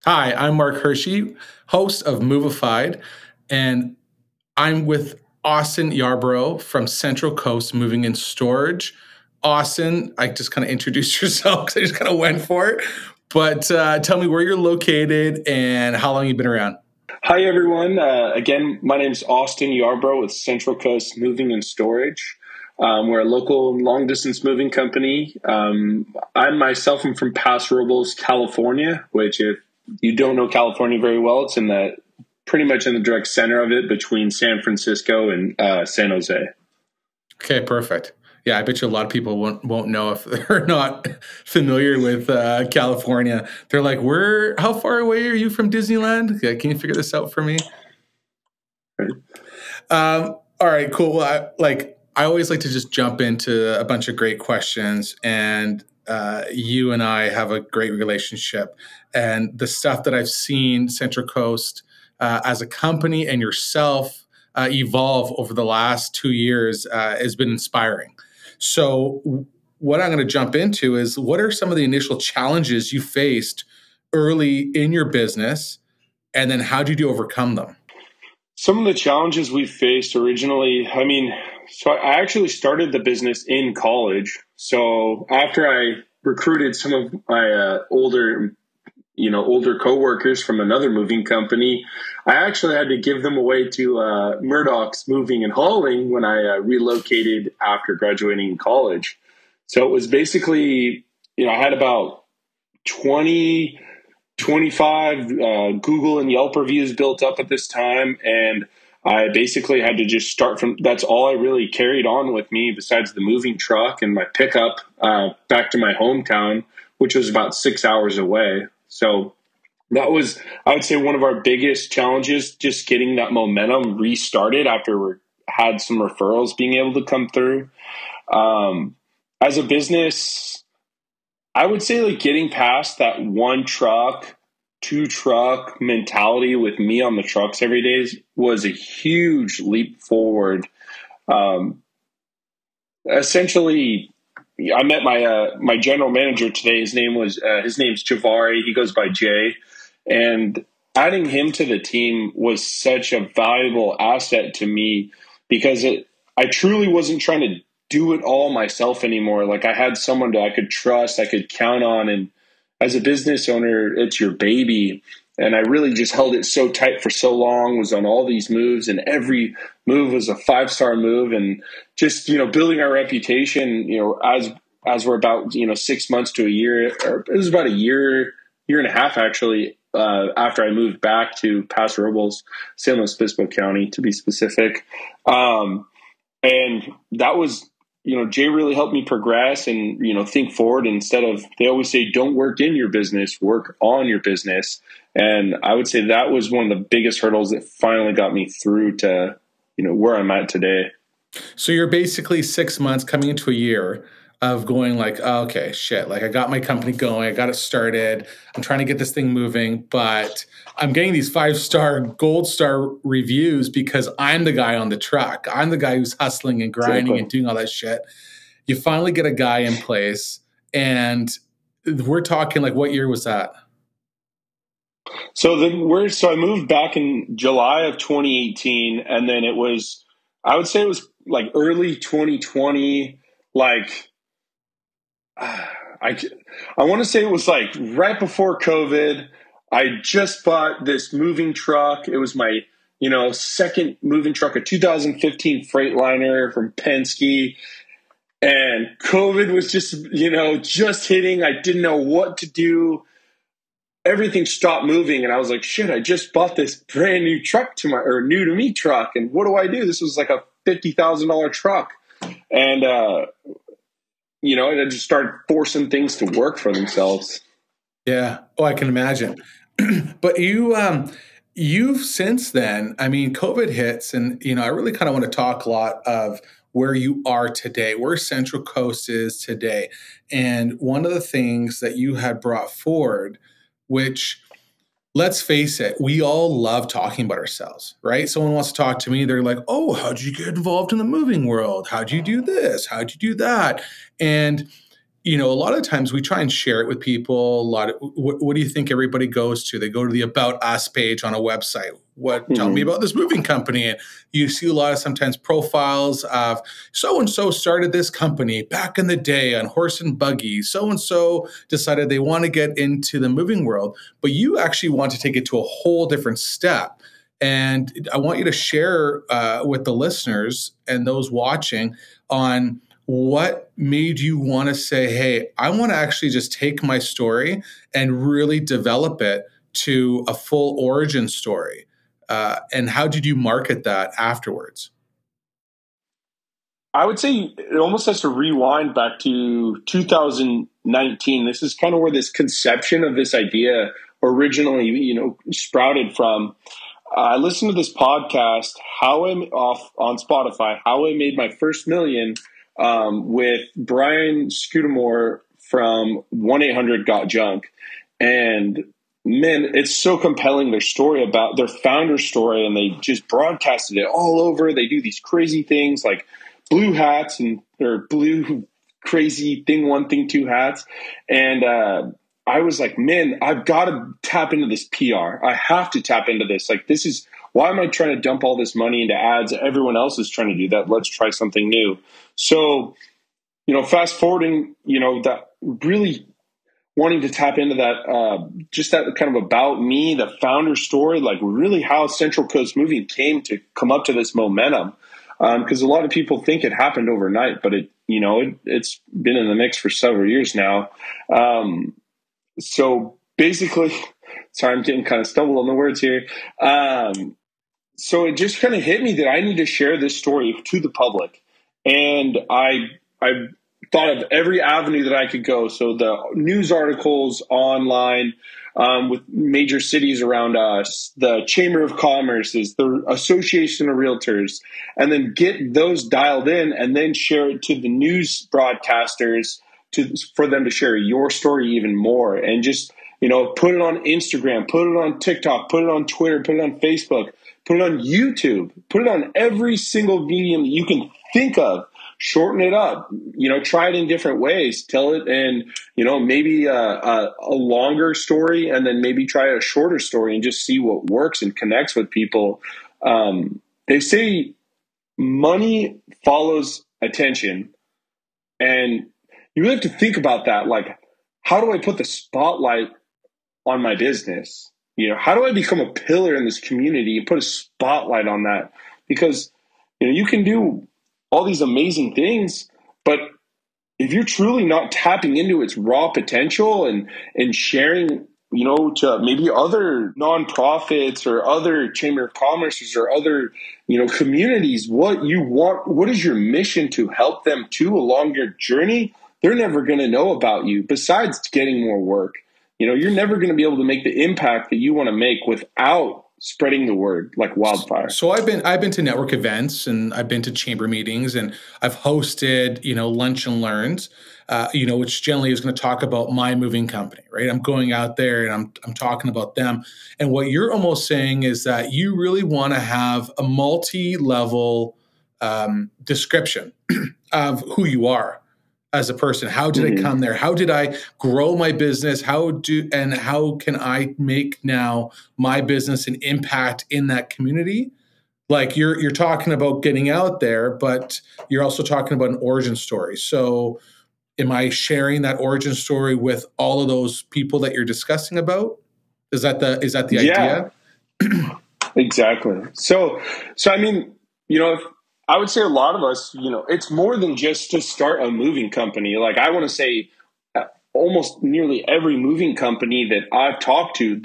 Hi, I'm Mark Hirschi, host of Movified, and I'm with Austin Yarborough from Central Coast Moving and Storage. Austin, I just kind of introduced yourself because I just kind of went for it. But tell me where you're located and how long you've been around. Hi, everyone. Again, my name is Austin Yarborough with Central Coast Moving and Storage. We're a local long-distance moving company. I myself am from Paso Robles, California, which if you don't know California very well, it's pretty much in the direct center of it between San Francisco and San Jose. Okay, perfect. Yeah, I bet you a lot of people won't know if they're not familiar with California. They're like, how far away are you from Disneyland? Okay, can you figure this out for me? All right, cool. Well, I always like to just jump into a bunch of great questions, and you and I have a great relationship. And the stuff that I've seen Central Coast as a company and yourself evolve over the last 2 years has been inspiring. So what I'm going to jump into is, what are some of the initial challenges you faced early in your business, and then how did you overcome them? Some of the challenges we faced originally, so I actually started the business in college. So after I recruited some of my older coworkers from another moving company, I actually had to give them away to Murdoch's Moving and Hauling when I relocated after graduating college. So it was basically, I had about 20 25 Google and Yelp reviews built up at this time. And I basically had to just start from, that's all I really carried on with me besides the moving truck and my pickup back to my hometown, which was about 6 hours away. So that was, I would say, one of our biggest challenges, just getting that momentum restarted after we had some referrals being able to come through. As a business, I would say like getting past that one truck, two truck mentality with me on the trucks every day was a huge leap forward. Essentially, I met my general manager today. His name's Javari. He goes by Jay, and adding him to the team was such a valuable asset to me because I truly wasn't trying to do it all myself anymore. Like I had someone that I could trust, I could count on. And as a business owner, it's your baby. And I really just held it so tight for so long, was on all these moves, and every move was a 5-star move. And just, building our reputation, as we're about, 6 months to a year, or it was about a year and a half, actually, after I moved back to Paso Robles, San Luis Obispo County, to be specific. And that was, Jay really helped me progress and, think forward instead of, they always say, don't work in your business, work on your business. And I would say that was one of the biggest hurdles that finally got me through to, where I'm at today. So you're basically 6 months coming into a year of going like, oh, okay, shit, like I got my company going, I got it started, I'm trying to get this thing moving, but I'm getting these 5-star, gold star reviews because I'm the guy on the truck. I'm the guy who's hustling and grinding and doing all that shit. You finally get a guy in place, and we're talking like, what year was that? So I moved back in July of 2018, and then I would say it was like early 2020, like I want to say it was like right before COVID. I just bought this moving truck. It was my, second moving truck, a 2015 Freightliner from Penske. And COVID was just hitting. I didn't know what to do. Everything stopped moving. And I was like, shit, I just bought this brand new truck new to me truck. And what do I do? This was like a $50,000 truck. And, I just started forcing things to work for themselves. Yeah. Oh, I can imagine. But you've since then, COVID hits, and, I really kind of want to talk a lot of where you are today, where Central Coast is today. And one of the things that you had brought forward, which, let's face it, we all love talking about ourselves, right? Someone wants to talk to me. They're like, oh, how'd you get involved in the moving world? How'd you do this? How'd you do that? And a lot of times we try and share it with people. What do you think everybody goes to? They go to the About Us page on a website. Tell me about this moving company. And you see a lot of sometimes profiles of so-and-so started this company back in the day on horse and buggy. So-and-so decided they want to get into the moving world, but you actually want to take it to a whole different step. And I want you to share with the listeners and those watching on what made you want to say, hey, I want to actually just take my story and really develop it to a full origin story? And how did you market that afterwards? I would say it almost has to rewind back to 2019. This is kind of where this conception of this idea originally, sprouted from. I listened to this podcast, on Spotify, How I Made My First Million, with Brian Scudamore from 1-800-GOT-JUNK. And man, it's so compelling, their story about their founder story, and they just broadcasted it all over. They do these crazy things like blue hats or blue crazy thing one, thing two hats. And I was like, man, I've got to tap into this PR. I have to tap into this. Like, this is, why am I trying to dump all this money into ads? Everyone else is trying to do that. Let's try something new. So, fast forwarding, that really wanting to tap into that, just that kind of about me, the founder story, like really how Central Coast Moving came to come up to this momentum. Because a lot of people think it happened overnight, but it's been in the mix for several years now. So basically, sorry, I'm getting kind of stumbled on the words here. So it just kind of hit me that I need to share this story to the public. And I thought of every avenue that I could go. So the news articles online, with major cities around us, the Chamber of Commerce's, the Association of Realtors, and then get those dialed in and then share it to the news broadcasters for them to share your story even more. And just, put it on Instagram, put it on TikTok, put it on Twitter, put it on Facebook, put it on YouTube, put it on every single medium that you can think of. Shorten it up, try it in different ways, tell it in, maybe a longer story, and then maybe try a shorter story and just see what works and connects with people. They say money follows attention, and you really have to think about that. Like, how do I put the spotlight on my business? How do I become a pillar in this community and put a spotlight on that? Because, you can do all these amazing things, but if you're truly not tapping into its raw potential and sharing, to maybe other nonprofits or other Chamber of Commerce or other, communities, what you want, what is your mission to help them to along your journey, they're never going to know about you besides getting more work. You're never going to be able to make the impact that you want to make without spreading the word like wildfire. So I've been to network events, and I've been to chamber meetings, and I've hosted, lunch and learns, which generally is going to talk about my moving company, right? I'm going out there and I'm talking about them. And what you're almost saying is that you really want to have a multi-level description of who you are as a person. How did I come there? How did I grow my business? How can I make now my business an impact in that community? Like you're talking about getting out there, but you're also talking about an origin story. So am I sharing that origin story with all of those people that you're discussing about? Is that the idea? Exactly. So I mean, I would say a lot of us, it's more than just to start a moving company. Like, I want to say almost nearly every moving company that I've talked to,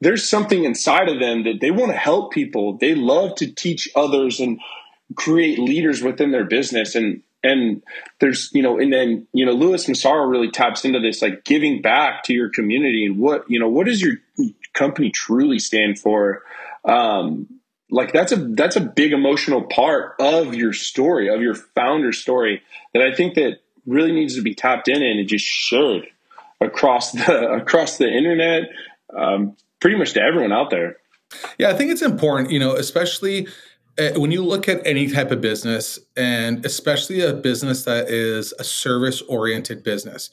there's something inside of them that they want to help people. They love to teach others and create leaders within their business. And there's, and then, Louis Massaro really taps into this, like giving back to your community and what does your company truly stand for? Like that's a big emotional part of your story, of your founder story, that I think that really needs to be tapped in and just shared across the internet, pretty much to everyone out there. Yeah, I think it's important, especially when you look at any type of business, and especially a business that is a service-oriented business,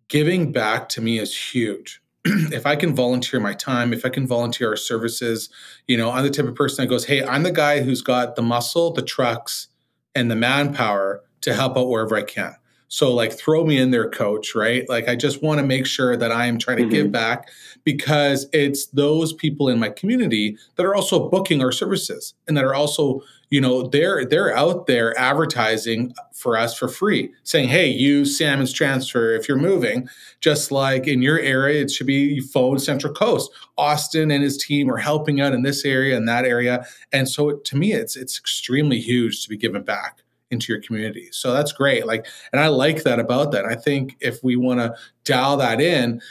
giving back to me is huge. If I can volunteer my time, if I can volunteer our services, I'm the type of person that goes, hey, I'm the guy who's got the muscle, the trucks, and the manpower to help out wherever I can. So like throw me in there, coach, right? Like I just want to make sure that I am trying to give back, because it's those people in my community that are also booking our services and that are also, they're out there advertising for us for free, saying, hey, use Salmon's transfer if you're moving. Just like in your area, it should be phone Central Coast. Austin and his team are helping out in this area and that area. And so to me, it's extremely huge to be given back into your community. So that's great. And I like that about that. I think if we want to dial that in,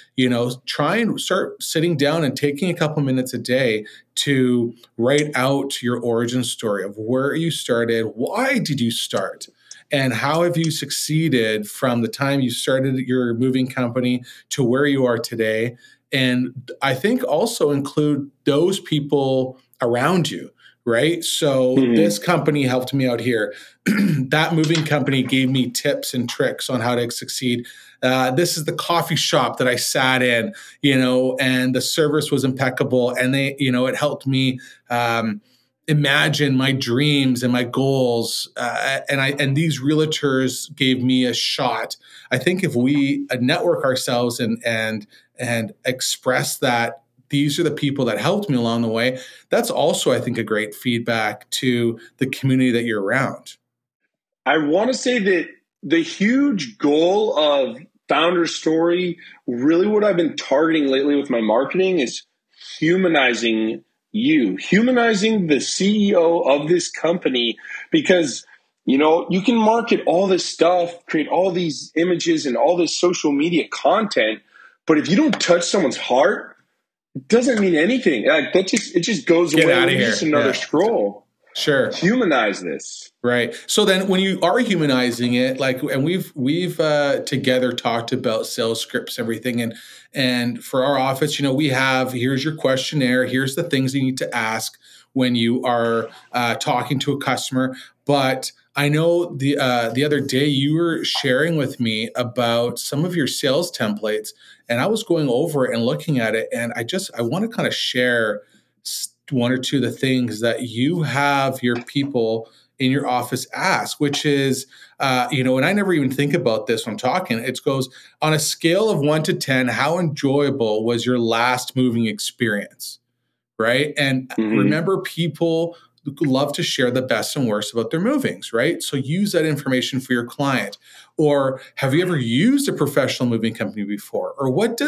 try and start sitting down and taking a couple minutes a day to write out your origin story of where you started, why did you start, and how have you succeeded from the time you started your moving company to where you are today. And I think also include those people around you. Right. So this company helped me out here. That moving company gave me tips and tricks on how to succeed. This is the coffee shop that I sat in, and the service was impeccable. And they, it helped me imagine my dreams and my goals. And these realtors gave me a shot. I think if we network ourselves and express that these are the people that helped me along the way, that's also, I think, a great feedback to the community that you're around. I want to say that the huge goal of Founder Story, really what I've been targeting lately with my marketing, is humanizing you, humanizing the CEO of this company, because you can market all this stuff, create all these images and all this social media content, but if you don't touch someone's heart, it doesn't mean anything. It just goes Get away. out of here. Just another scroll. Sure. Humanize this. Right. So then when you are humanizing it, and we've together talked about sales scripts, everything. And for our office, we have, here's your questionnaire. Here's the things you need to ask when you are talking to a customer. But I know the other day you were sharing with me about some of your sales templates, and I was going over it and looking at it, and I want to kind of share one or two of the things that you have your people in your office ask, which is, and I never even think about this when I'm talking. It goes, on a scale of 1 to 10, how enjoyable was your last moving experience? Right. And remember, people love to share the best and worst about their movings, right? So use that information for your client. Or have you ever used a professional moving company before? Or what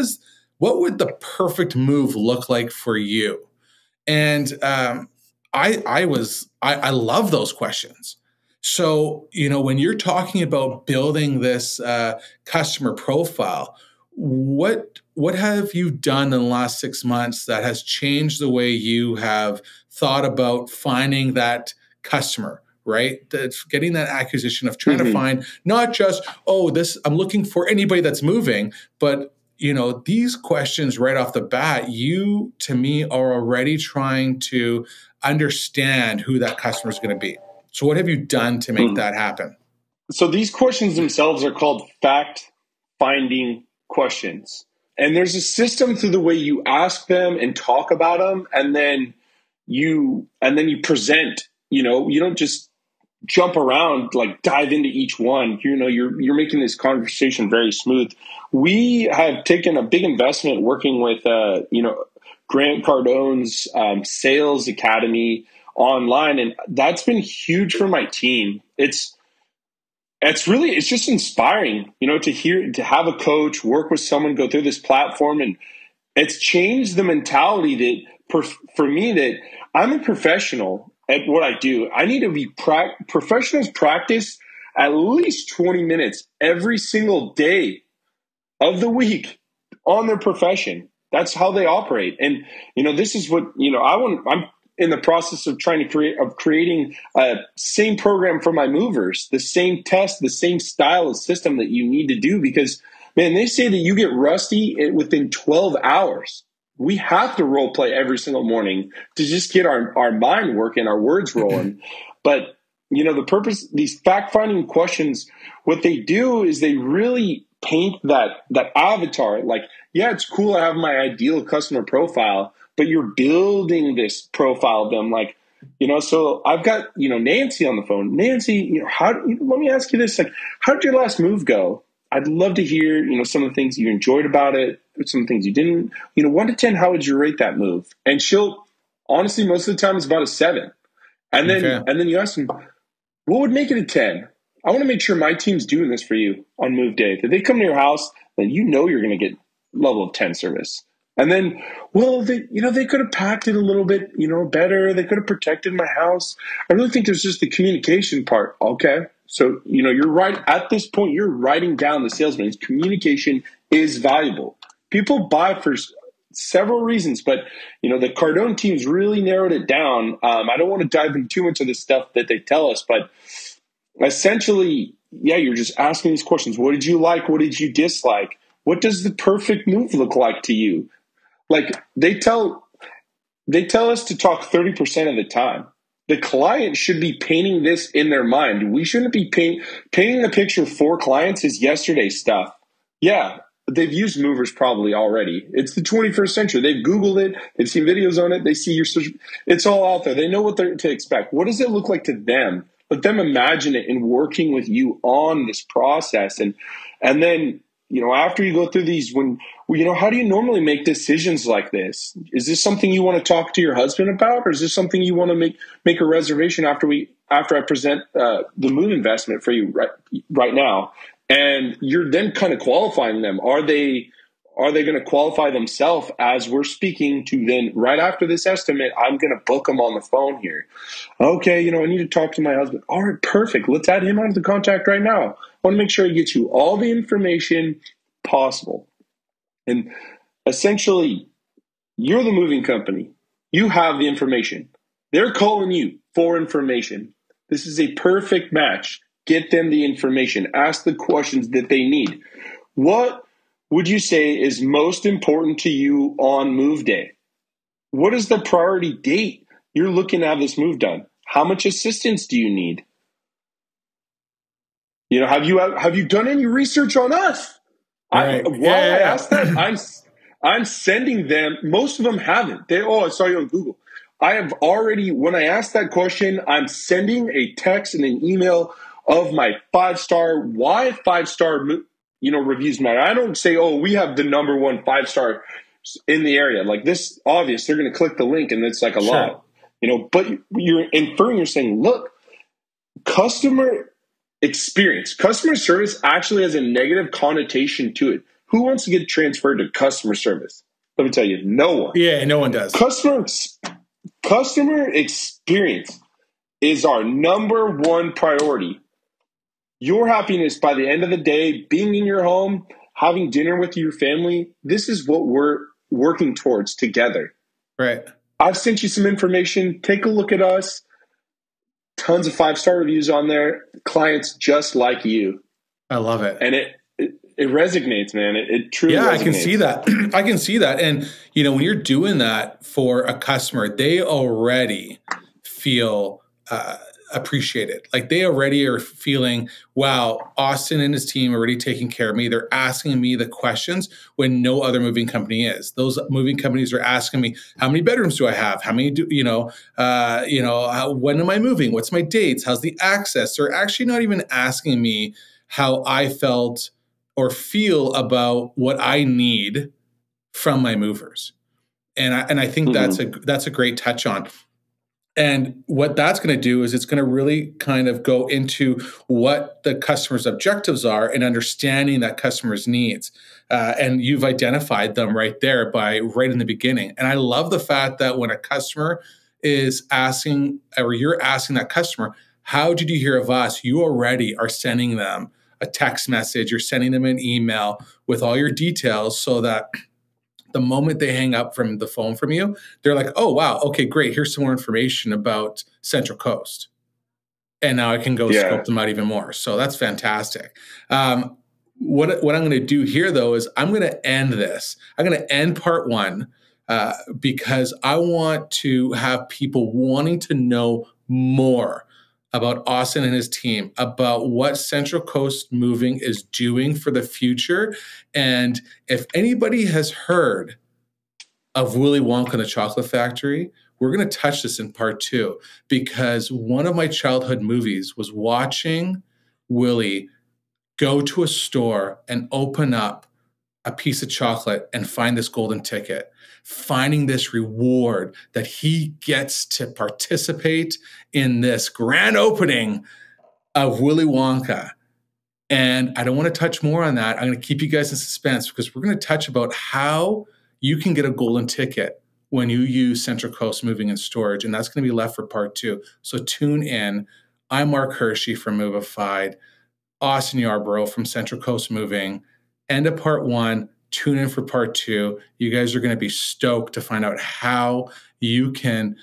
would the perfect move look like for you? And I love those questions. So, when you're talking about building this customer profile, what have you done in the last 6 months that has changed the way you have thought about finding that customer, right? That's getting that acquisition of trying to find not just, I'm looking for anybody that's moving, but these questions right off the bat, you, to me, are already trying to understand who that customer is going to be. So what have you done to make that happen? So these questions themselves are called fact-finding questions. And there's a system through the way you ask them and talk about them, and then you present. You don't just jump around, dive into each one. You're making this conversation very smooth. We have taken a big investment working with Grant Cardone's Sales Academy online, and that's been huge for my team. It's just inspiring, to have a coach, work with someone, go through this platform, and it's changed the mentality for me that I'm a professional at what I do. I need to be professionals practice at least 20 minutes every single day of the week on their profession. That's how they operate. And, this is what, I'm in the process of creating a same program for my movers, the same test, the same style of system that you need to do, because, man, they say that you get rusty within 12 hours. we have to role play every single morning to just get our mind working, our words rolling. But, you know, the purpose, these fact finding questions, what they do is they really paint that avatar. Like, yeah, it's cool. I have my ideal customer profile, but you're building this profile of them. Like, you know, so I've got, you know, Nancy on the phone. Nancy, you know, let me ask you this, like, how did your last move go? I'd love to hear, you know, some of the things you enjoyed about it, some of the things you didn't. You know, 1 to 10, how would you rate that move? And she'll, honestly, most of the time it's about a 7. And then you ask them, what would make it a 10? I want to make sure my team's doing this for you on move day. If they come to your house, then you know you're going to get level of 10 service. And then, well, they could have packed it a little bit, you know, better. They could have protected my house. I really think there's just the communication part. Okay. So, you know, you're right. At this point, you're writing down the salesman's communication is valuable. People buy for several reasons, but, you know, the Cardone team's really narrowed it down. I don't want to dive into too much of the stuff that they tell us, but essentially, yeah, you're just asking these questions. What did you like? What did you dislike? What does the perfect move look like to you? Like, they tell us to talk 30% of the time. The client should be painting this in their mind. We shouldn't be painting the picture for clients is yesterday's stuff. Yeah, they've used movers probably already. It's the 21st century. They've Googled it. They've seen videos on it. They see your search. It's all out there. They know what they're to expect. What does it look like to them? Let them imagine it and working with you on this process. And then, you know, after you go through these, you know, how do you normally make decisions like this? Is this something you want to talk to your husband about, or is this something you want to make a reservation after I present the move investment for you right now? And you're then kind of qualifying them. Are they going to qualify themselves as we're speaking to then right after this estimate? I'm going to book them on the phone here. Okay, you know, I need to talk to my husband. All right, perfect. Let's add him onto the contact right now. I want to make sure I get you all the information possible. And essentially, you're the moving company. You have the information. They're calling you for information. This is a perfect match. Get them the information. Ask the questions that they need. What would you say is most important to you on move day? What is the priority date you're looking to have this move done? How much assistance do you need? You know, have you done any research on us? Right. I asked that, I'm sending them. Most of them haven't. I saw you on Google. I have already, when I asked that question, I'm sending a text and an email of my 5-star. Why 5-star, you know, reviews matter. I don't say, oh, we have the number 1 5-star in the area. Like, this, obvious, they're going to click the link and it's like a lot, you know. But you're inferring, you're saying, look, customer experience, customer service actually has a negative connotation to it. Who wants to get transferred to customer service? Let me tell you, no one. Yeah, no one does. Customer experience is our number 1 priority. Your happiness by the end of the day, being in your home, having dinner with your family, this is what we're working towards together. Right. I've sent you some information. Take a look at us. Tons of 5-star reviews on there. Clients just like you. I love it. And it resonates, man. It truly resonates. I can see that. I can see that. And, you know, when you're doing that for a customer, they already feel appreciated. Like, they already are feeling, wow, Austin and his team are already taking care of me. They're asking me the questions when no other moving company is. Those moving companies are asking me, how many bedrooms do I have? How many when am I moving? What's my dates? How's the access? They're actually not even asking me how I felt or feel about what I need from my movers. And I think that's a great touch on. And what that's going to do is it's going to really kind of go into what the customer's objectives are and understanding that customer's needs. And you've identified them right there right in the beginning. And I love the fact that when a customer is asking, or you're asking that customer, how did you hear of us? You already are sending them a text message. You're sending them an email with all your details so that the moment they hang up from the phone from you, they're like, oh, wow, okay, great. Here's some more information about Central Coast. And now I can go scope them out even more. So that's fantastic. What I'm going to do here, though, is I'm going to end this. I'm going to end part 1 because I want to have people wanting to know more about Austin and his team, about what Central Coast Moving is doing for the future. And if anybody has heard of Willy Wonka and the Chocolate Factory, we're going to touch this in part 2, because one of my childhood movies was watching Willy go to a store and open up a piece of chocolate and find this golden ticket, finding this reward that he gets to participate in this grand opening of Willy Wonka. And I don't want to touch more on that. I'm going to keep you guys in suspense, because we're going to touch about how you can get a golden ticket when you use Central Coast Moving and Storage. And that's going to be left for part 2. So tune in. I'm Mark Hirschi from Movified, Austin Yarborough from Central Coast Moving. End of part 1. Tune in for part 2. You guys are going to be stoked to find out how you can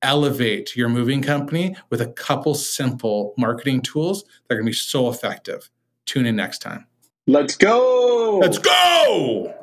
elevate your moving company with a couple simple marketing tools that are going to be so effective. Tune in next time. Let's go. Let's go.